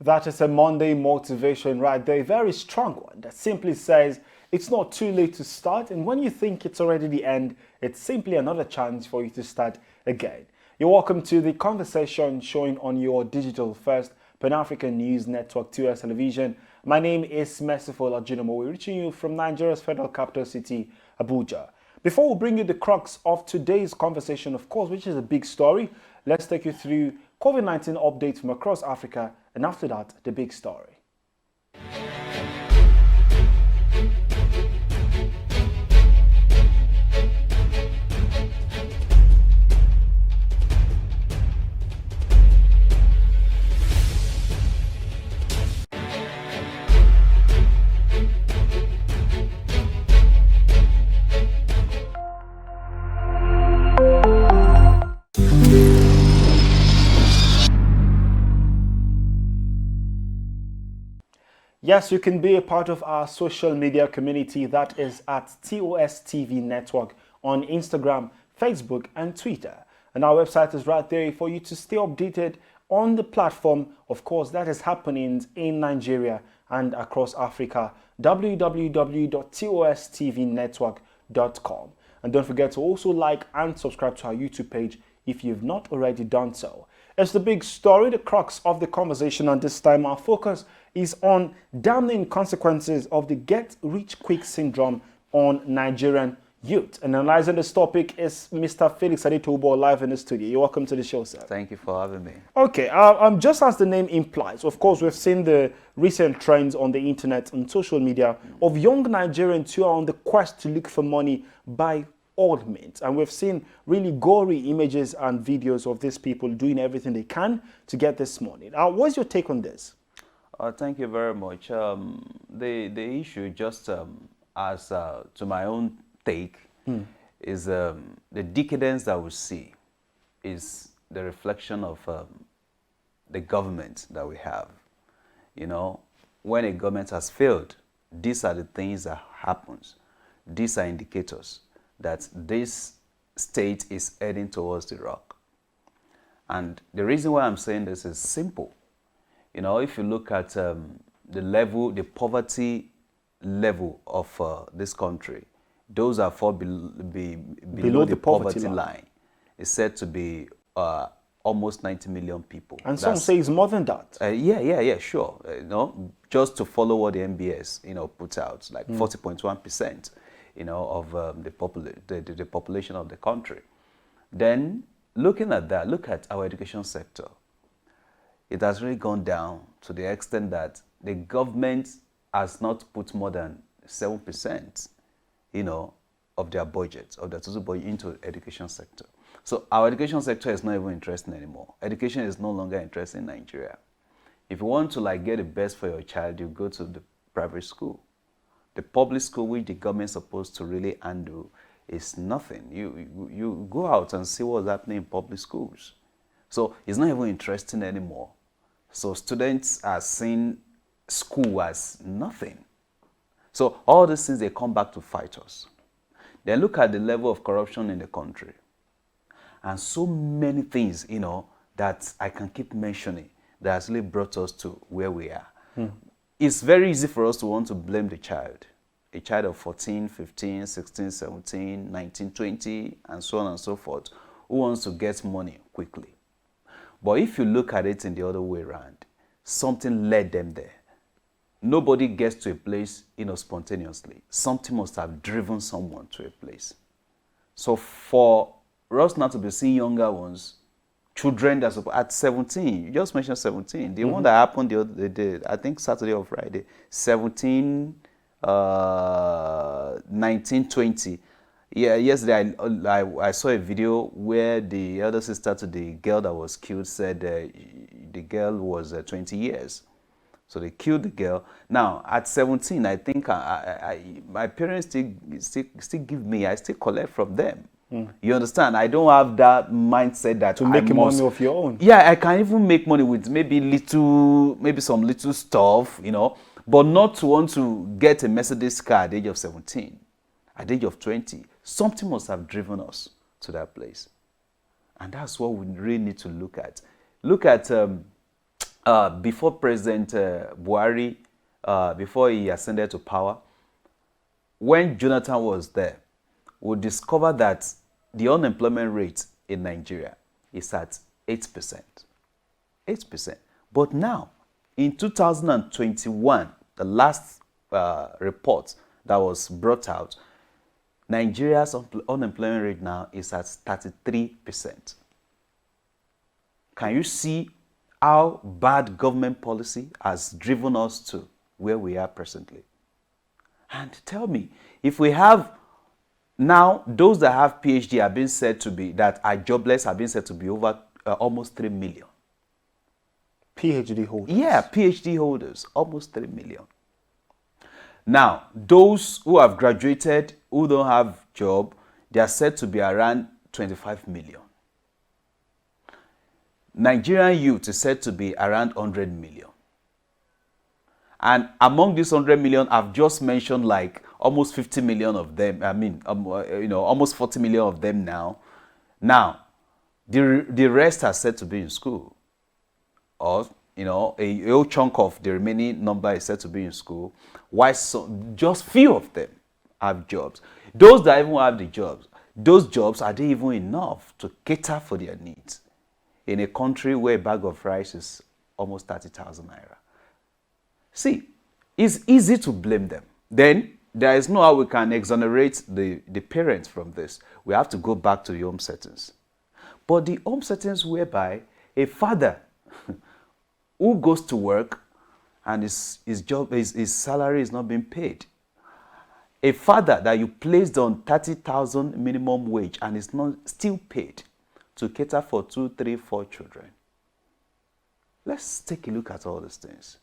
That is a Monday motivation right there, a very strong one that simply says it's not too late to start, and when you think it's already the end, it's simply another chance for you to start again. You're welcome to the conversation showing on your digital first Pan-African News Network 2S Television. My name is Merciful Ajinomo. We're reaching you from Nigeria's federal capital city, Abuja. Before we bring you the crux of today's conversation, of course, which is a big story, let's take you through COVID-19 updates from across Africa, and after that, the big story. Yes, you can be a part of our social media community that is at Tostv Network on Instagram, Facebook, and Twitter. And our website is right there for you to stay updated on the platform, of course, that is happening in Nigeria and across Africa, www.tostvnetwork.com. And don't forget to also like and subscribe to our YouTube page if you've not already done so. It's the big story, the crux of the conversation, and this time our focus is on damning consequences of the get-rich-quick syndrome on Nigerian youth. And analyzing this topic is Mr. Felix Adetobo live in the studio. You're welcome to the show, sir. Thank you for having me. Okay, just as the name implies, of course, we've seen the recent trends on the internet and social media of young Nigerians who are on the quest to look for money by all means. And we've seen really gory images and videos of these people doing everything they can to get this money. Now, what's your take on this? Thank you very much. The issue, just as to my own take, is the decadence that we see is the reflection of the government that we have. You know, when a government has failed, these are the things that happens. These are indicators that this state is heading towards the rock. And the reason why I'm saying this is simple. You know, if you look at the poverty level of this country, those that fall below the poverty line is said to be almost 90 million people. And some say it's more than that. Yeah, sure. You know, just to follow what the MBS, puts out, like 40.1%. Of the population of the country. Then, looking at that, look at our education sector. It has really gone down to the extent that the government has not put more than 7%, of their budget, of their total budget into the education sector. So our education sector is not even interesting anymore. Education is no longer interesting in Nigeria. If you want to get the best for your child, you go to the private school. The public school, which the government is supposed to really handle, is nothing. You go out and see what's happening in public schools. So it's not even interesting anymore. So students are seeing school as nothing. So all these things, they come back to fight us. Then look at the level of corruption in the country. And so many things, that I can keep mentioning that has really brought us to where we are. It's very easy for us to want to blame the child. A child of 14, 15, 16, 17, 19, 20, and so on and so forth, who wants to get money quickly. But if you look at it in the other way around, something led them there. Nobody gets to a place, spontaneously. Something must have driven someone to a place. So for us not to be seeing younger ones, children that's at 17, you just mentioned 17. The one that happened the other day, I think Saturday or Friday, 17, 19, 20. Yeah, yesterday I saw a video where the elder sister to the girl that was killed said the girl was 20 years. So they killed the girl. Now, at 17, I think my parents still give me, I still collect from them. You understand? I don't have that mindset that to make money of your own. Yeah, I can even make money with maybe some little stuff, but not to want to get a Mercedes car at the age of 17, at the age of 20. Something must have driven us to that place. And that's what we really need to look at. Look at before President Buhari, before he ascended to power, when Jonathan was there, we discovered that the unemployment rate in Nigeria is at 8%. 8%. But now, in 2021, the last report that was brought out, Nigeria's unemployment rate now is at 33%. Can you see how bad government policy has driven us to where we are presently? And tell me, if we have now those that have PhD are being said to be, that are jobless, are being said to be over almost 3 million. PhD holders? Yeah, PhD holders, almost 3 million. Now, those who have graduated, who don't have job, they are said to be around 25 million. Nigerian youth is said to be around 100 million. And among these 100 million, I've just mentioned like almost 50 million of them. I mean, almost 40 million of them now. Now, the rest are said to be in school. Or, a whole chunk of the remaining number is said to be in school. Why just few of them have jobs? Those that even have the jobs, those jobs, are they even enough to cater for their needs? In a country where a bag of rice is almost 30,000 naira. See, it's easy to blame them. Then there is no how we can exonerate the parents from this. We have to go back to the home settings. But the home settings whereby a father who goes to work and his salary is not being paid. A father that you placed on 30,000 minimum wage and is not still paid to cater for 2, 3, 4 children. Let's take a look at all these things.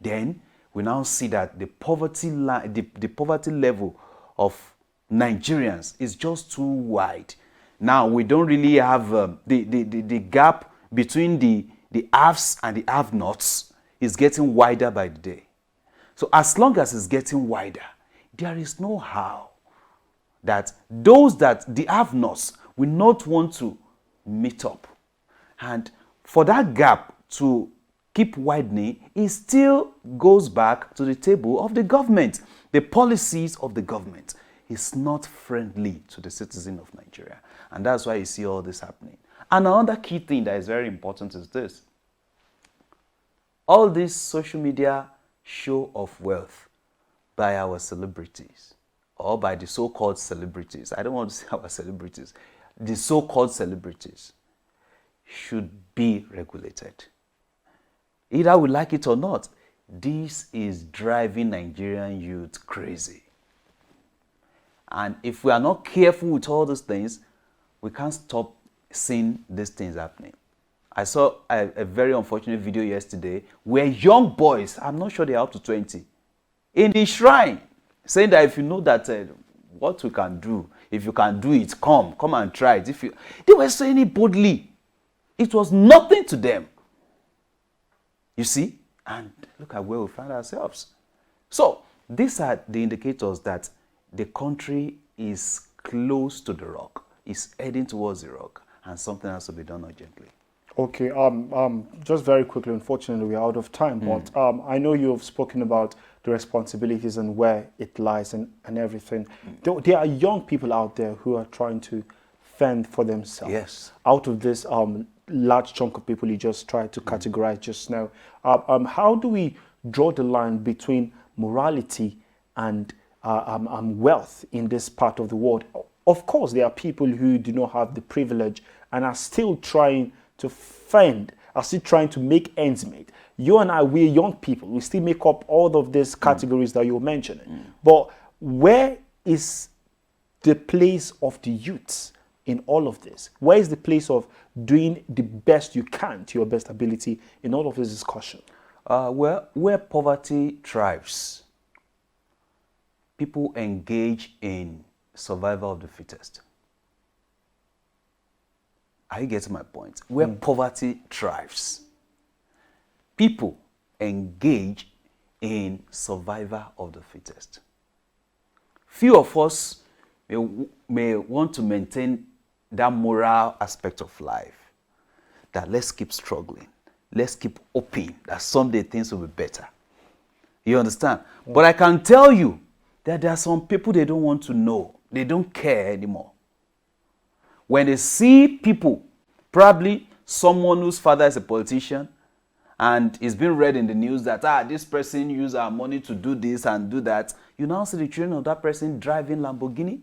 Then we now see that the poverty level of Nigerians is just too wide. Now we don't really have the gap between the haves and the have-nots is getting wider by the day. So as long as it's getting wider, there is no how that those that the have-nots will not want to meet up. And for that gap to keep widening, it still goes back to the table of the government. The policies of the government is not friendly to the citizen of Nigeria. And that's why you see all this happening. And another key thing that is very important is this. All this social media show of wealth by our celebrities, or by the so-called celebrities. I don't want to say our celebrities. The so-called celebrities should be regulated. Either we like it or not, this is driving Nigerian youth crazy. And if we are not careful with all these things, we can't stop seeing these things happening. I saw a very unfortunate video yesterday where young boys, I'm not sure they're up to 20, in the shrine, saying that if you know that what we can do, if you can do it, come and try it. They were saying it boldly. It was nothing to them. You see? And look at where we find ourselves. So these are the indicators that the country is close to the rock, is heading towards the rock, and something has to be done urgently. Okay, just very quickly, unfortunately we're out of time, but I know you've spoken about the responsibilities and where it lies and everything. There are young people out there who are trying to fend for themselves. Yes. Out of this large chunk of people you just tried to categorize just now, how do we draw the line between morality and wealth in this part of the world? Of course, there are people who do not have the privilege and are still trying to fend, are still trying to make ends meet. You and I, we're young people. We still make up all of these categories that you're mentioning. But where is the place of the youths in all of this? Where is the place of doing the best you can to your best ability in all of this discussion? Where poverty thrives, people engage in survival of the fittest. Are you getting my point? Where poverty thrives, people engage in survival of the fittest. Few of us may want to maintain that moral aspect of life, that let's keep struggling. let's keep hoping that someday things will be better. You understand? But I can tell you that there are some people they don't want to know. They don't care anymore. When they see people, probably someone whose father is a politician, and it's been read in the news that this person used our money to do this and do that, you now see the children of that person driving Lamborghini.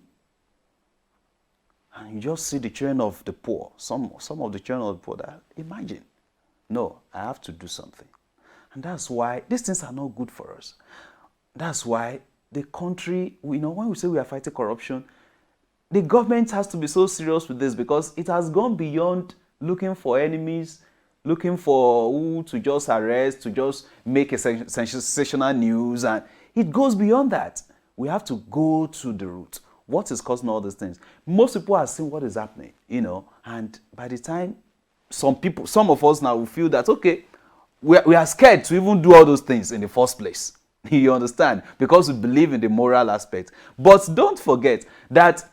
And you just see the children of the poor, some of the children of the poor that imagine, no, I have to do something. And that's why these things are not good for us. That's why the country, when we say we are fighting corruption, the government has to be so serious with this, because it has gone beyond looking for enemies, looking for who to just arrest, to just make a sensational news, and it goes beyond that. We have to go to the root. What is causing all these things? Most people are seeing what is happening, and by the time some of us now will feel that, okay, we are scared to even do all those things in the first place. You understand? Because we believe in the moral aspect. But don't forget that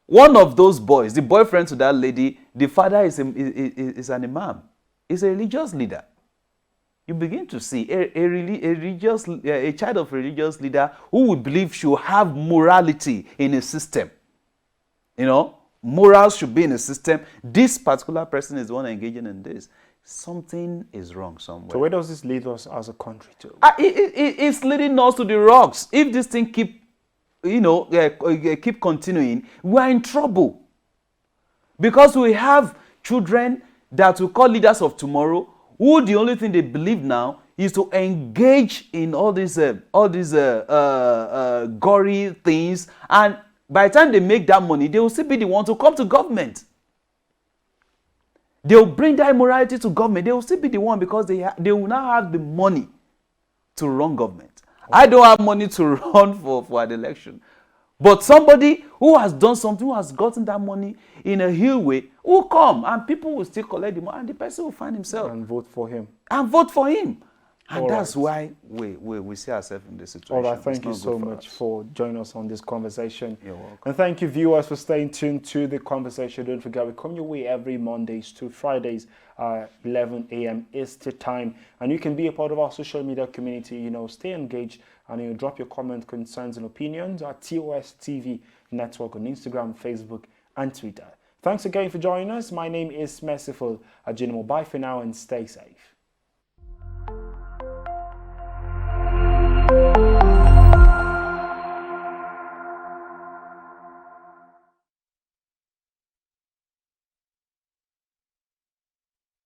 one of those boys, the boyfriend to that lady, the father is an imam. Is a religious leader. You begin to see a child of a religious leader who would believe should have morality in a system. Morals should be in a system. This particular person is the one engaging in this. Something is wrong somewhere. So where does this lead us as a country to? It's leading us to the rocks. If this thing keep continuing, we are in trouble. Because we have children that we call leaders of tomorrow, who the only thing they believe now is to engage in all these gory things, and by the time they make that money, they will still be the one to come to government. They will bring that immorality to government. They will still be the one, because they will now have the money to run government. I don't have money to run for an election. But somebody who has done something, who has gotten that money in a huge way, will come, and people will still collect the money, and the person will find himself. And vote for him. And that's why we see ourselves in this situation. All right, thank you so much for joining us on this conversation. You're welcome. And thank you, viewers, for staying tuned to the conversation. Don't forget, we come your way every Mondays to Fridays, 11 a.m. Eastern time. And you can be a part of our social media community. Stay engaged, and drop your comments, concerns, and opinions at Tostv Network on Instagram, Facebook, and Twitter. Thanks again for joining us. My name is Merciful Ajinimo. Bye for now, and stay safe.